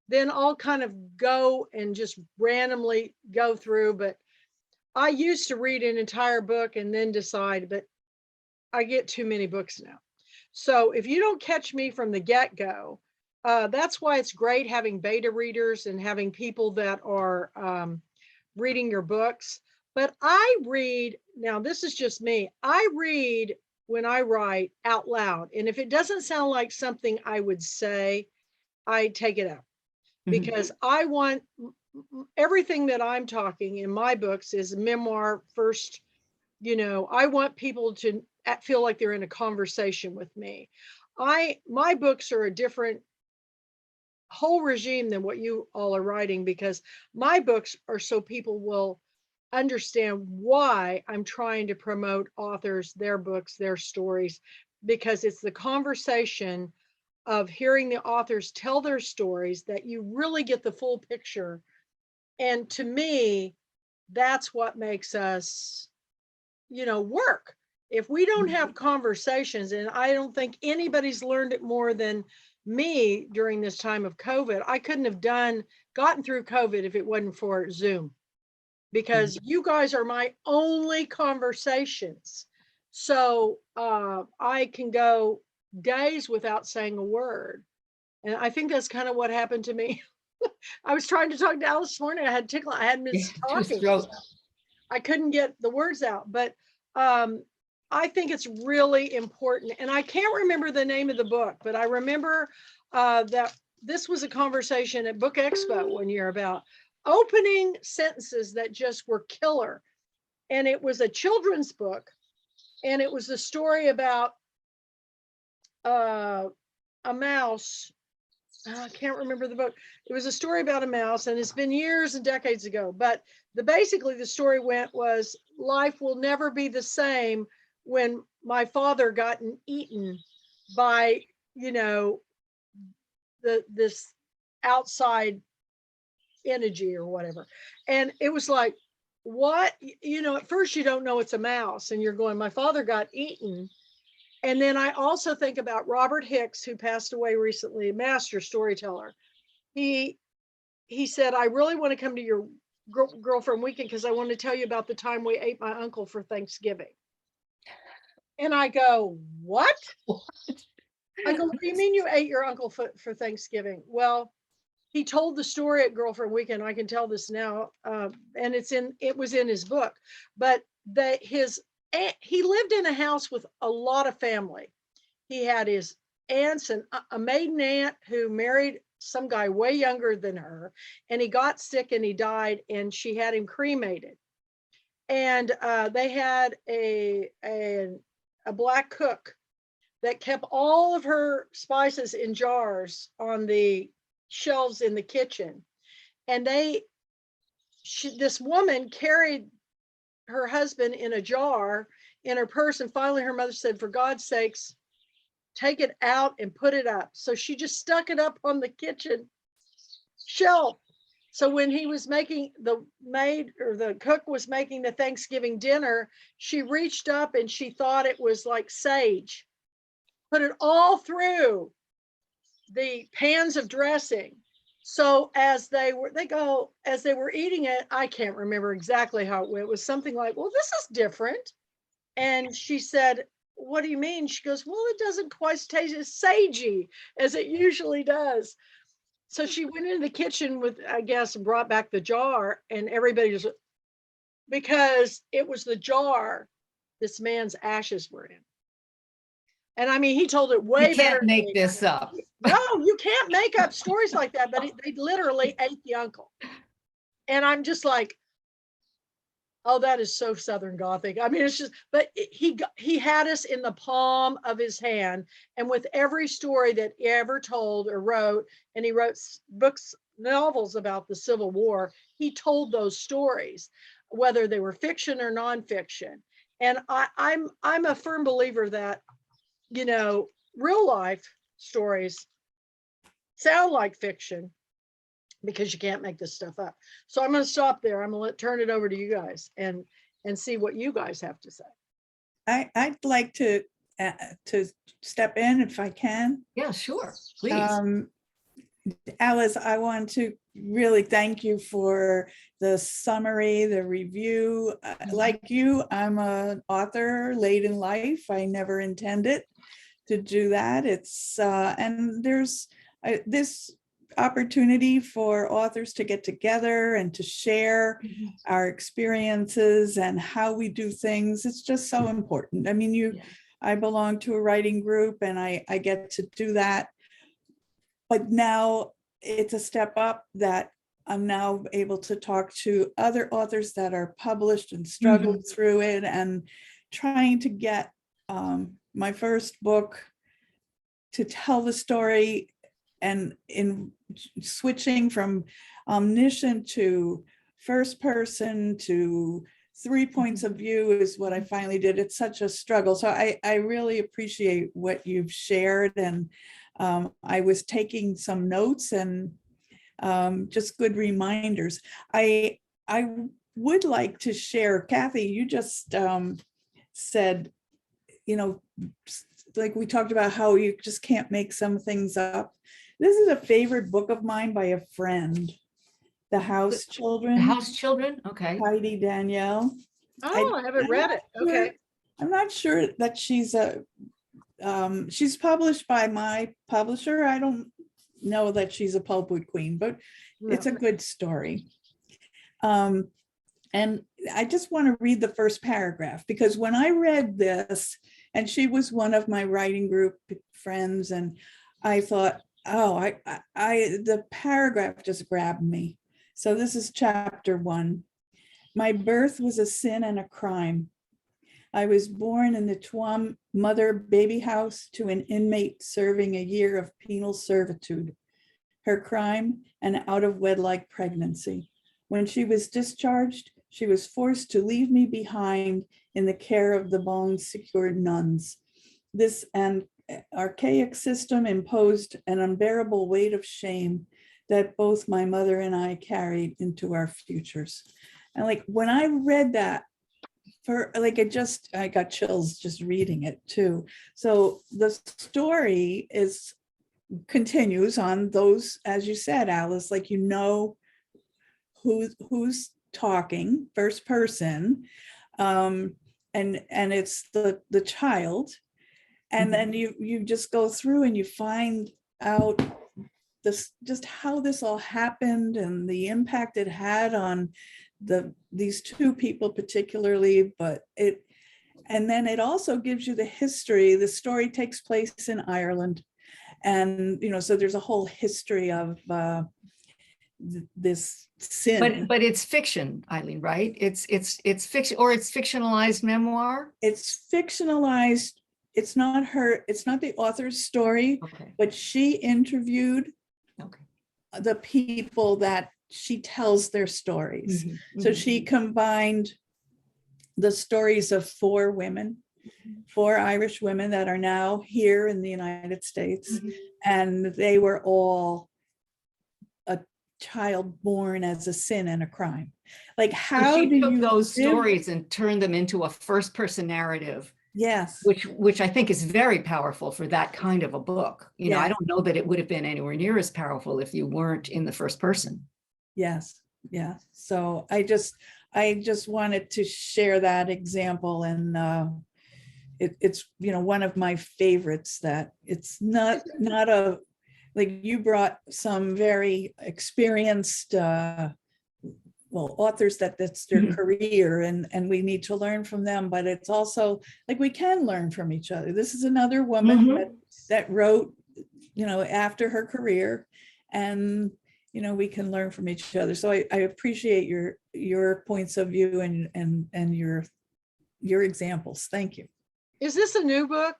then I'll kind of go and just randomly go through. But I used to read an entire book and then decide, but I get too many books now. So if you don't catch me from the get-go, that's why it's great having beta readers and having people that are reading your books. But I read, now this is just me, I read when I write out loud. And if it doesn't sound like something I would say, I take it out, because I want everything that I'm talking in my books is memoir first. I want people to feel like they're in a conversation with me. My books are a different whole regime than what you all are writing, because my books are so people will understand why I'm trying to promote authors, their books, their stories, because it's the conversation of hearing the authors tell their stories that you really get the full picture. And to me, that's what makes us, work. If we don't have conversations, and I don't think anybody's learned it more than me during this time of COVID. I couldn't have gotten through COVID if it wasn't for Zoom, because you guys are my only conversations. So I can go days without saying a word. And I think that's kind of what happened to me. I was trying to talk to Alice this morning. I had tickle. I had missed talking. I couldn't get the words out, but I think it's really important. And I can't remember the name of the book, but I remember that this was a conversation at Book Expo one year about opening sentences that just were killer. And it was a children's book. And it was a story about a mouse. I can't remember the book. It was a story about a mouse, and it's been years and decades ago. But basically the story was life will never be the same when my father got eaten by, this outside energy or whatever. And it was like, what? At first you don't know it's a mouse, and you're going, my father got eaten. And then I also think about Robert Hicks, who passed away recently, a master storyteller. He said, I really want to come to your girlfriend weekend because I want to tell you about the time we ate my uncle for Thanksgiving. And I go, what? I go, what do you mean you ate your uncle for Thanksgiving? Well, he told the story at Girlfriend Weekend. I can tell this now. And it was in his book, but he lived in a house with a lot of family. He had his aunts and a maiden aunt who married some guy way younger than her, and he got sick and he died, and she had him cremated. And they had a black cook that kept all of her spices in jars on the shelves in the kitchen. And this woman carried her husband in a jar in her purse, and finally her mother said, for God's sakes, take it out and put it up. So she just stuck it up on the kitchen shelf. So when he was making, the maid or the cook was making the Thanksgiving dinner, she reached up and she thought it was like sage, put it all through the pans of dressing. So as they were eating it, I can't remember exactly how it went. It was something like, well, this is different. And she said, what do you mean? She goes, well, it doesn't quite taste as sagey as it usually does. So she went into the kitchen with, I guess, and brought back the jar, and everybody just, because it was the jar this man's ashes were in. And I mean, he told it way You better. can't make this up. No, you can't make up stories like that, but they literally ate the uncle. And I'm just like, oh, that is so Southern Gothic. I mean, it's just, but he had us in the palm of his hand. And with every story that he ever told or wrote, and he wrote novels about the Civil War, he told those stories, whether they were fiction or nonfiction. And I'm a firm believer that, real life stories sound like fiction because you can't make this stuff up. So I'm going to stop there. I'm going to turn it over to you guys and see what you guys have to say. I'd like to step in if I can. Yeah, sure, please. Alice, I want to really thank you for the summary, the review. Like you, I'm an author late in life. I never intended to do that. It's and there's this opportunity for authors to get together and to share our experiences and how we do things. It's just so important. I mean, I belong to a writing group and I get to do that. But now it's a step up that I'm now able to talk to other authors that are published and struggled through it, and trying to get my first book to tell the story, and in switching from omniscient to first person to 3 points of view is what I finally did. It's such a struggle. So I really appreciate what you've shared, and I was taking some notes and just good reminders. I would like to share, Kathy, you just said, you know, like we talked about how you just can't make some things up. This is a favorite book of mine by a friend, The House Children. The House Children, okay. Heidi Danielle. Oh, I haven't read it. Okay. I'm not sure that she's published by my publisher. I don't know that she's a Pulpwood queen, but it's a good story. And I just want to read the first paragraph, because when I read this, and she was one of my writing group friends, and I thought, oh, the paragraph just grabbed me. So this is chapter 1. My birth was a sin and a crime. I was born in the Tuam mother baby house to an inmate serving a year of penal servitude. Her crime, an out of wedlock pregnancy. When she was discharged, she was forced to leave me behind in the care of the bone-secured nuns. This archaic system imposed an unbearable weight of shame that both my mother and I carried into our futures. And like, when I read that, I got chills just reading it too. So the story continues on those, as you said, Alice, like, you know, who's talking, first person, and it's the child, and then you just go through and you find out just how this all happened and the impact it had on these two people particularly, and then it also gives you the history. The story takes place in Ireland, and so there's a whole history of this sin. But it's fiction, Eileen, right? It's fiction, or it's fictionalized memoir. It's fictionalized. It's not the author's story, Okay. But she interviewed the people that she tells their stories. So she combined the stories of 4 women, 4 Irish women that are now here in the United States, and they were all a child born as a sin and a crime. Like, how she do took you those stories and turned them into a first-person narrative? Yes. Which I think is very powerful for that kind of a book. I don't know that it would have been anywhere near as powerful if you weren't in the first person. Yes. Yeah. So I just wanted to share that example, and it's one of my favorites. That it's not a, like, you brought some very experienced authors that's their career, and we need to learn from them, but it's also like we can learn from each other. This is another woman that wrote after her career, and we can learn from each other. So I appreciate your points of view and your examples. Thank you. Is this a new book,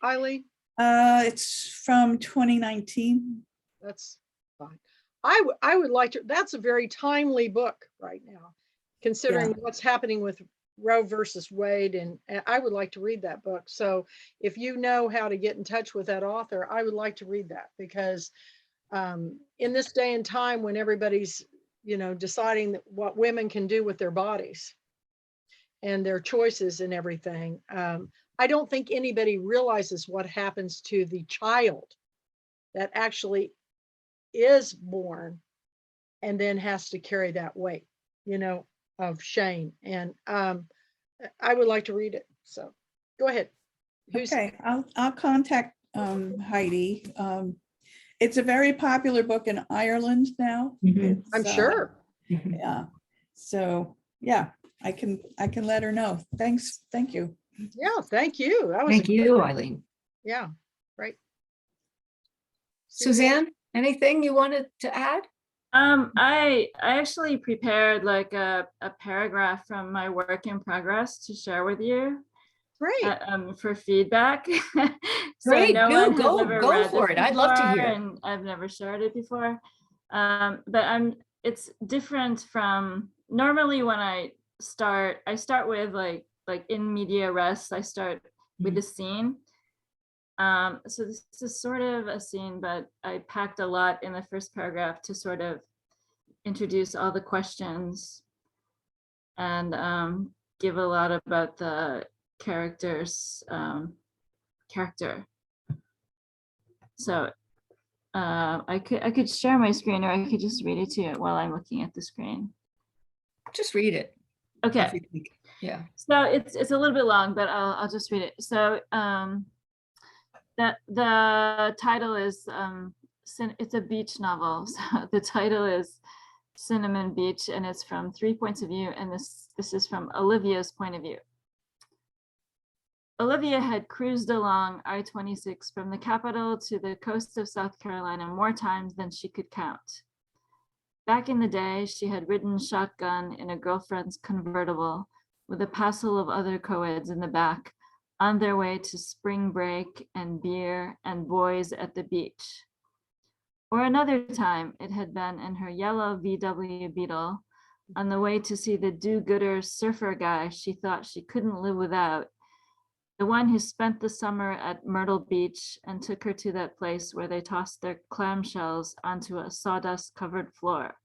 Eileen? It's from 2019. That's fine. I would like to. That's a very timely book right now, considering what's happening with Roe versus Wade, and I would like to read that book. So if you know how to get in touch with that author, I would like to read that, because in this day and time when everybody's, deciding what women can do with their bodies and their choices and everything, I don't think anybody realizes what happens to the child that actually is born and then has to carry that weight, of shame. And I would like to read it. So go ahead. Okay, I'll contact Heidi. It's a very popular book in Ireland now. Mhm. I'm It's, sure. Yeah. So yeah, I can let her know. Thanks. Thank you. Yeah, thank you. That was Thank you, Eileen. yeah, right. Suzanne, anything you wanted to add? I actually prepared like a paragraph from my work in progress to share with you Great. for feedback. So Great, no do one has go ever read for this it. I'd love to before, hear. and I've never shared it before. But it's different from normally when I start with like in media res. I start with the scene. So this is sort of a scene, but I packed a lot in the first paragraph to sort of introduce all the questions and give a lot about the character's character. So I could share my screen, or I could just read it to you while I'm looking at the screen. Just read it. Okay. if you think. Yeah. So it's a little bit long, but I'll just read it. So that the title is it's a beach novel. So the title is Cinnamon Beach, and it's from 3 points of view, and this is from Olivia's point of view. Olivia had cruised along I-26 from the capital to the coast of South Carolina more times than she could count. Back in the day, she had ridden shotgun in a girlfriend's convertible with a passel of other co-eds in the back on their way to spring break and beer and boys at the beach. Or another time, it had been in her yellow VW Beetle on the way to see the do-gooder surfer guy she thought she couldn't live without, the one who spent the summer at Myrtle Beach and took her to that place where they tossed their clamshells onto a sawdust-covered floor.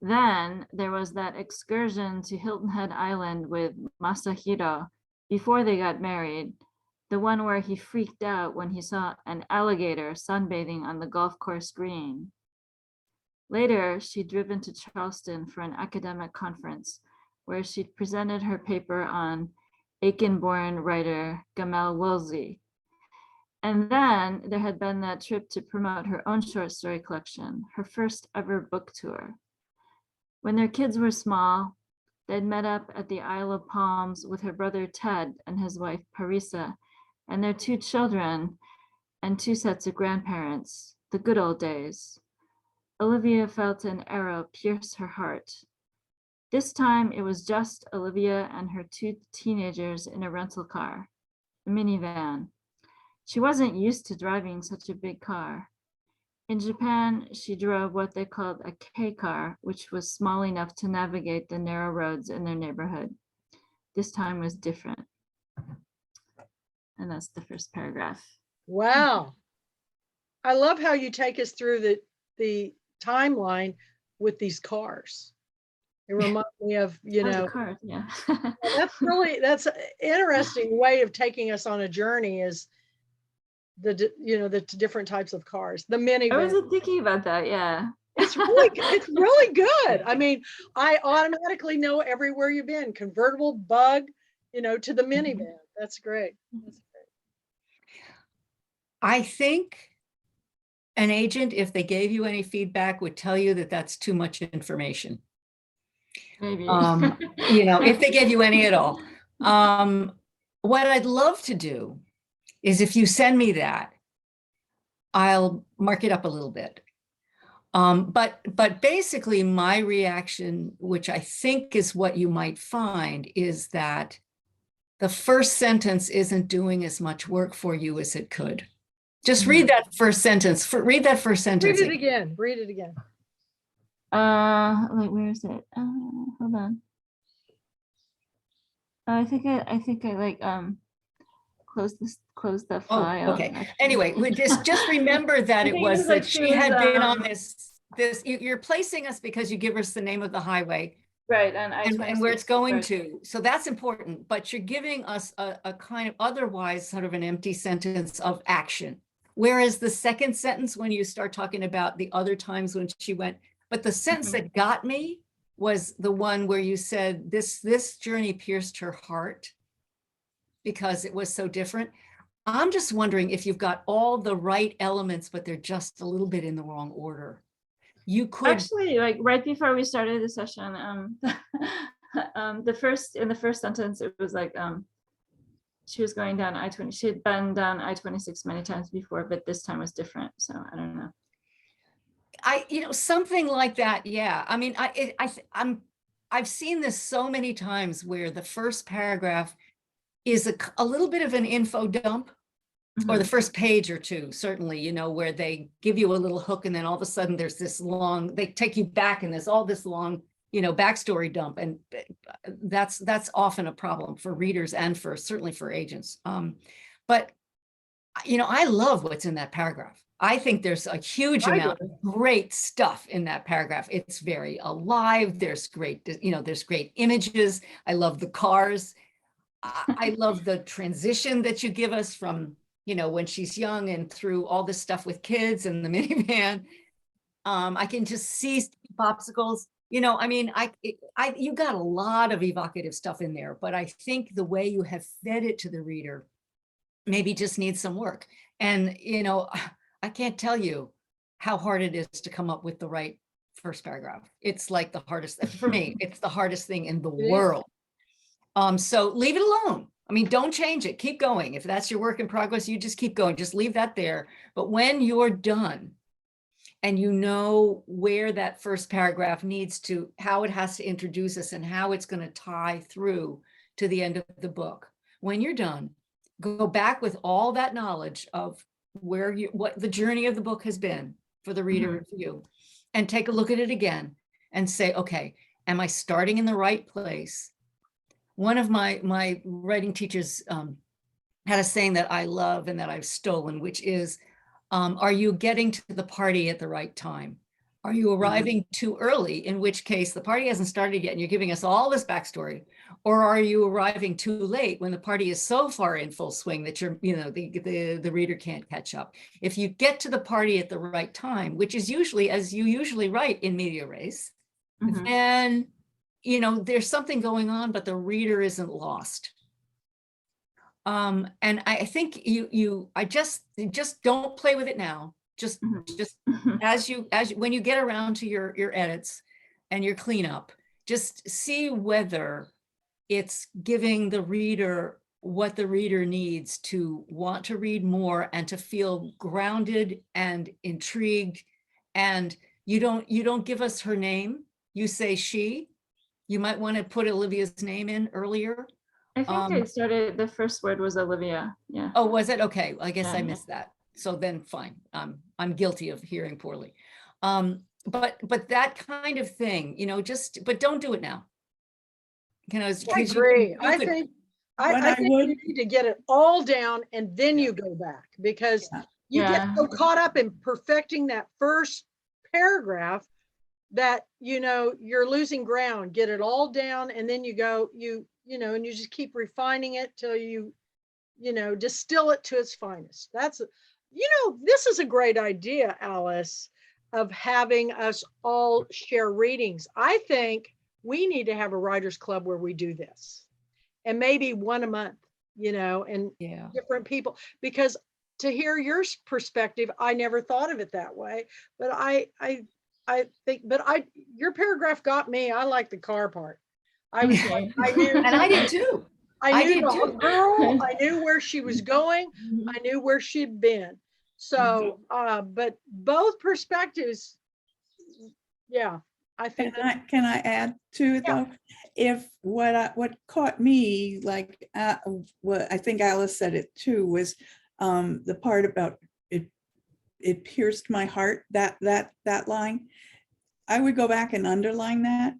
Then there was that excursion to Hilton Head Island with Masahiro before they got married, the one where he freaked out when he saw an alligator sunbathing on the golf course green. Later, she'd driven to Charleston for an academic conference where she'd presented her paper on Aiken-born writer Gamel Woolsey. And then there had been that trip to promote her own short story collection, her first ever book tour. When their kids were small, they'd met up at the Isle of Palms with her brother Ted and his wife Parisa, and their 2 children and 2 sets of grandparents, the good old days. Olivia felt an arrow pierce her heart. This time it was just Olivia and her 2 teenagers in a rental car, a minivan. She wasn't used to driving such a big car. In Japan, she drove what they called a K car, which was small enough to navigate the narrow roads in their neighborhood. This time was different. And that's the first paragraph. Wow. I love how you take us through the timeline with these cars. It reminds me of, Cars, yeah. that's an interesting way of taking us on a journey, is the different types of cars, the I minivan. wasn't thinking about that, yeah. It's really good. I mean, I automatically know everywhere you've been, convertible, bug, to the minivan. That's great. That's great. I think an agent, if they gave you any feedback, would tell you that that's too much information. Maybe. If they gave you any at all. What I'd love to do is, if you send me that, I'll mark it up a little bit. But basically my reaction, which I think is what you might find, is that the first sentence isn't doing as much work for you as it could. Just read that first sentence. Read that first sentence. Read it again. Read it again. Wait, where is it? Hold on. I think I like close the Oh, file. okay. actually. Anyway, we just remember that I it think was like that she she had was, been on you're placing us because you give us the name of the highway right, and and where it's going right. to. So that's important, but you're giving us a kind of otherwise sort of an empty sentence of action. Whereas the second sentence, when you start talking about the other times when she went, but the sentence that got me was the one where you said this journey pierced her heart because it was so different. I'm just wondering if you've got all the right elements, but they're just a little bit in the wrong order. You could Actually, like right before we started the session, in the first sentence, it was like she was going down I-20. She had been down I-26 many times before, but this time was different. So I don't know. something like that. Yeah. I mean, I've seen this so many times where the first paragraph is a little bit of an info dump, or the first page or two, certainly, where they give you a little hook and then all of a sudden there's this long, they take you back and there's all this long, backstory dump. And that's often a problem for readers and certainly for agents. But I love what's in that paragraph. I think there's a huge amount of great stuff in that paragraph. It's very alive. There's great, there's great images. I love the cars. I love the transition that you give us from, when she's young and through all this stuff with kids and the minivan. I can just see popsicles, I mean, you got a lot of evocative stuff in there, but I think the way you have fed it to the reader maybe just needs some work. And, I can't tell you how hard it is to come up with the right first paragraph. It's like the hardest, for me, it's the hardest thing in the world. So leave it alone. I mean, don't change it. Keep going. If that's your work in progress, you just keep going. Just leave that there. But when you're done and you know where that first paragraph needs to, how it has to introduce us and how it's going to tie through to the end of the book, when you're done, go back with all that knowledge of what the journey of the book has been for the reader and for you, and take a look at it again and say, okay, am I starting in the right place? One of my writing teachers had a saying that I love and that I've stolen, which is, are you getting to the party at the right time? Are you arriving too early, in which case the party hasn't started yet and you're giving us all this backstory? Or are you arriving too late when the party is so far in full swing that the reader can't catch up? If you get to the party at the right time, which is usually, as you usually write in media res, then there's something going on, but the reader isn't lost. And I think I just don't play with it now. Just when you get around to your edits and your cleanup, just see whether it's giving the reader what the reader needs to want to read more and to feel grounded and intrigued. And you don't give us her name. You say she. You might want to put Olivia's name in earlier. I think I started, the first word was Olivia. Yeah. Oh, was it? Okay. I guess Yeah, I missed that. So then fine. I'm guilty of hearing poorly. But that kind of thing, but don't do it now. I agree. I think you need to get it all down and then you go back, because you get so caught up in perfecting that first paragraph that you're losing ground. Get it all down and then you go, and you just keep refining it till you distill it to its finest. That's this is a great idea, Alice, of having us all share readings. I think we need to have a writers club where we do this, and maybe one a month, and different people, because to hear your perspective, I never thought of it that way, but I think, your paragraph got me. I like the car part. I was like, I knew, and I did too. I knew the girl. I knew where she was going. I knew where she'd been. So, but both perspectives, I think. Can I add to it though? If what caught me, like what I think Alice said it too, was the part about it pierced my heart, that line. I would go back and underline that.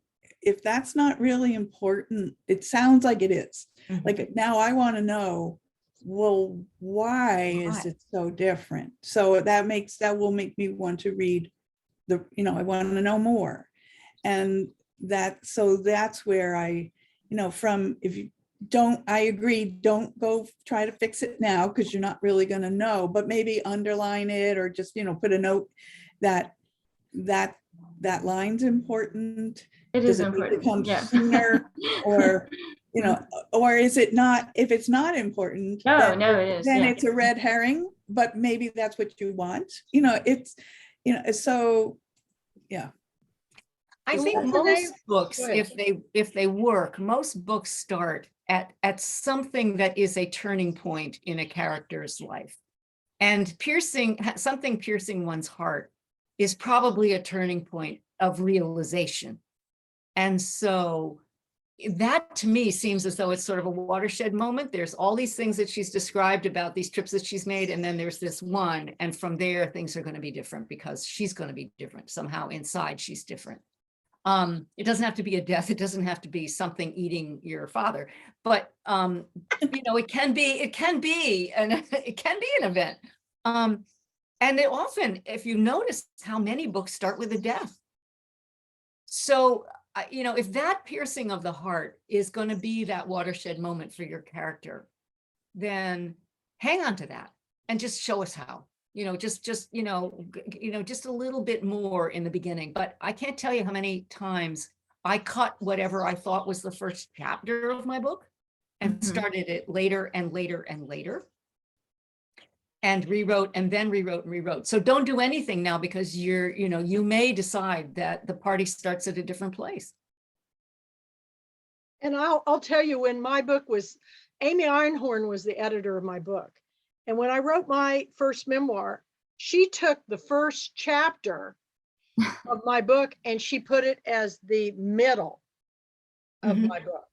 If that's not really important, it sounds like it is. Like now I want to know well, why is Why? it so different? So that will make me want to read I want to know more. And so that's where if you don't, I agree, don't go try to fix it now because you're not really going to know, but maybe underline it or just, put a note that line's important. It Does is it need to important. come Yeah. sooner? Or, or is it not, if it's not important, No, it is. then Yeah. it's a red herring, but maybe that's what you want. So yeah. I So think what's the name? most books, Go ahead. if they work, most books start at something that is a turning point in a character's life. And something piercing one's heart is probably a turning point of realization. And so that to me seems as though it's sort of a watershed moment. There's all these things that she's described about these trips that she's made, and then there's this one, and from there things are going to be different because she's going to be different. Somehow inside she's different. It doesn't have to be a death. It doesn't have to be something eating your father, but it can be an event. And it often, if you notice how many books start with a death. So, if that piercing of the heart is going to be that watershed moment for your character, then hang on to that and just show us how. Just a little bit more in the beginning. But I can't tell you how many times I cut whatever I thought was the first chapter of my book and started it later and later and later, and rewrote and then rewrote and rewrote. So don't do anything now because you may decide that the party starts at a different place. And I'll tell you, when my book was, Amy Einhorn was the editor of my book. And when I wrote my first memoir, she took the first chapter of my book and she put it as the middle of my book.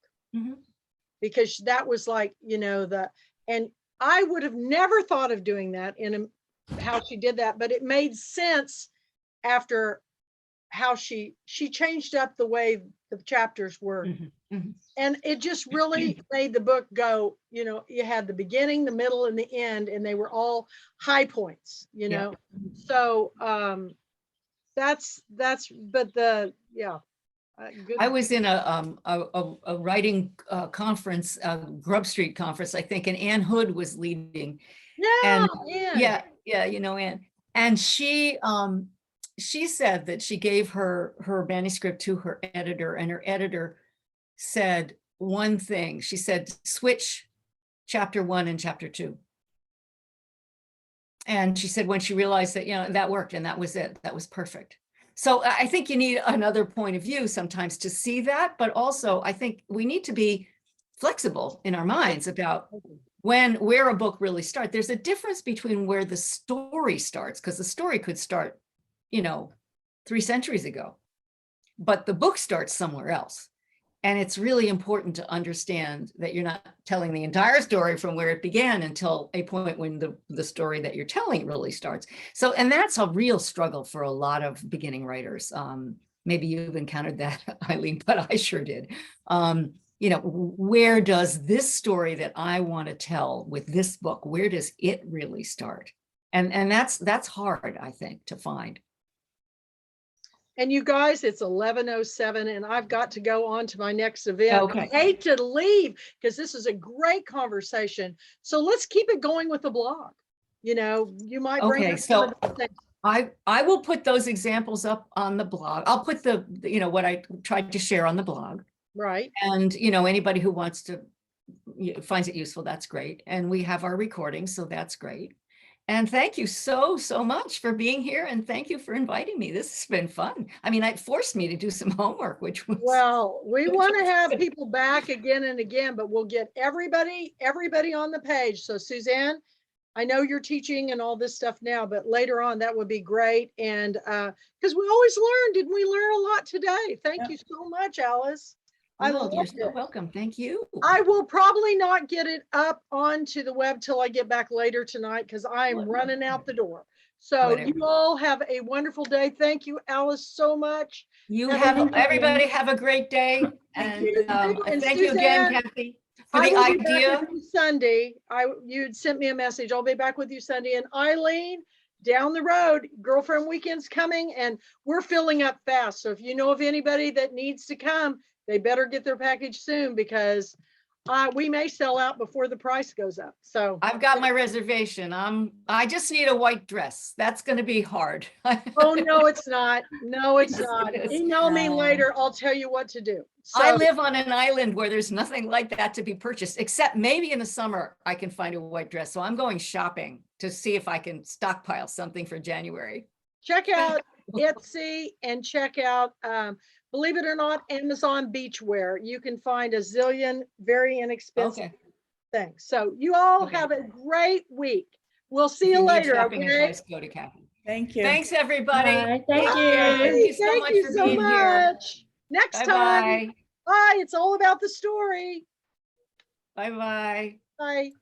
Because that was like, and I would have never thought of doing that how she did that, but it made sense after how she changed up the way the chapters were. And it just really made the book go, you had the beginning, the middle, and the end, and they were all high points, Yeah. So but good. I was in a writing conference, Grub Street conference, I think, and Ann Hood was leading. Yeah, And Ann. And she said that she gave her manuscript to her editor, and her editor said one thing. She said, switch chapter 1 and chapter 2. And she said when she realized that, that worked and that was it, that was perfect. So I think you need another point of view sometimes to see that, but also I think we need to be flexible in our minds about where a book really starts. There's a difference between where the story starts, because the story could start, 3 centuries ago, but the book starts somewhere else. And it's really important to understand that you're not telling the entire story from where it began until a point when the story that you're telling really starts. So, and that's a real struggle for a lot of beginning writers. Maybe you've encountered that, Eileen, but I sure did. Where does this story that I want to tell with this book, where does it really start? And that's hard, I think, to find. And you guys, it's 11:07 and I've got to go on to my next event. Okay. I hate to leave because this is a great conversation. So let's keep it going with the blog. You might bring Okay, up some so of the things. I will put those examples up on the blog. I'll put what I tried to share on the blog. Right. And, anybody who wants to, finds it useful, that's great. And we have our recording, so that's great. And thank you so much for being here. And thank you for inviting me. This has been fun. I mean, it forced me to do some homework, which was. Well, we want to have people back again and again, but we'll get everybody on the page. So Suzanne, I know you're teaching and all this stuff now, but later on, that would be great. And because we always learn, didn't we learn a lot today? Thank you so much, Alice. You're so welcome. Thank you. I will probably not get it up onto the web till I get back later tonight because I'm running out the door. So you all have a wonderful day. Thank you, Alice, so much. Everybody have a great day. Thank And you. And thank you again, Suzanne, Kathy. For the will be back idea, with you Sunday. You'd sent me a message. I'll be back with you Sunday. And Eileen, down the road, girlfriend weekend's coming and we're filling up fast. So if you know of anybody that needs to come, they better get their package soon because we may sell out before the price goes up. So I've got my reservation. I just need a white dress. That's going to be hard. oh no, it's not. No, it's Yes, not. it is. Email me No. later. I'll tell you what to do. I So live on an island where there's nothing like that to be purchased, except maybe in the summer I can find a white dress. So I'm going shopping to see if I can stockpile something for January. check out Etsy and check out, believe it or not, Amazon beachwear. You can find a zillion very inexpensive Okay. things. So you all Okay. have a great week. We'll see If you need later. shopping Okay. advice, go to Kathy. Thank you. Thanks, everybody. Bye. Thank Take you. care. Thank you so Thank much you for so being here. much. Next time. Bye-bye. Bye. It's all about the story. Bye-bye. Bye.